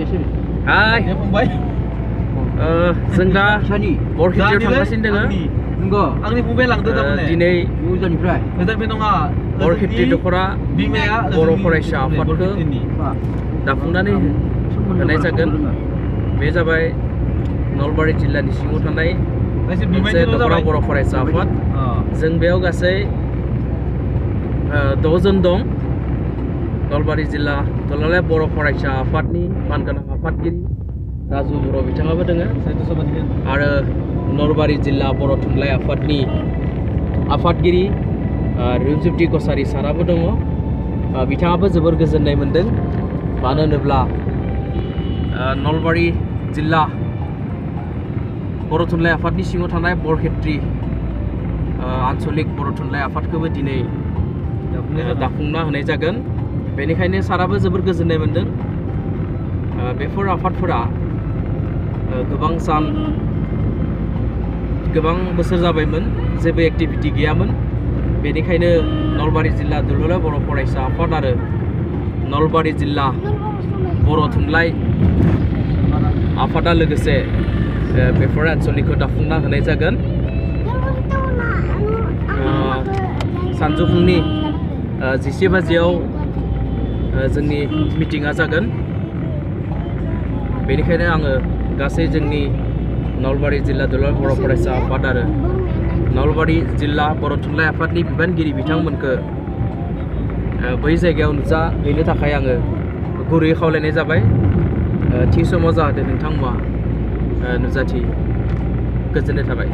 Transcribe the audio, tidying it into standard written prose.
Hai. Fungbayi. जों दा बरखेतियाव थांगासिनो दोङो। नंगौ आंनि फंबाय लांदो थारमाने दिनै गोजाननिफ्राय नङा बरखेति दखरा बिमाया बर' फरायसा आफादखौ दाफुंनानै होनाय जागोन। बे जाबाय नलबारि जिल्लानि सिङाव थानाय मोनसे दखरा बर' फरायसा आफाद। जों बेयाव गासै 6 जन दं। नलबारि जिल्ला दुलाराय बर' फरायसा आफादनि मानगोनां आफादगिरि राजु बर' बिथाङाबो दोङो आरो नलबारि जिल्ला बर' थुनलाइ आफादनि आफादगिरि रिमजिबति कसारी साराबो दङ। बिथाङाबो जोबोर गोजोननाय मोनदों, मानो होनोब्ला नलबारि जिल्ला बर' थुनलाइ आफादनि सिङाव थानाय बरखेत्रि आन्चलिक बर' थुनलाइ आफादखौबो दिनै दाफुंना होनाय जागोन। बेनिखायनो साराबो जोबोर गोजोननाय मोनदों। बेफोर आफादफोरा गोबां बोसोर जाबायमोन, जेबो एक्टिभिटी गैयामोन। बेनिखायनो नलबारि जिल्ला दुलाराय बर' फरायसा आफाद आरो नलबारि जिल्ला बर' थुनलाइ आफादा लोगोसे बेफोर आन्चलिकखौ दाफुंना होनाय जागोन। सानजौफुंनि 11 बाजियाव जोंनि मिटिंआ जागोन। बेनिखायनो आङो गासै जोंनि नलबारि जिल्ला दुलाराय बर' फरायसा आफाद आरो नलबारि जिल्ला बर' थुनलाइ आफादनि बिबानगिरि बिथांमोनखौ बै जायगायाव नुजाहैनो थाखाय आङो गुरैयै खावलायनाय जाबाय। थि समाव जाहाथे नोंथांमोना नुजाथियो। गोजोननाय थाबाय।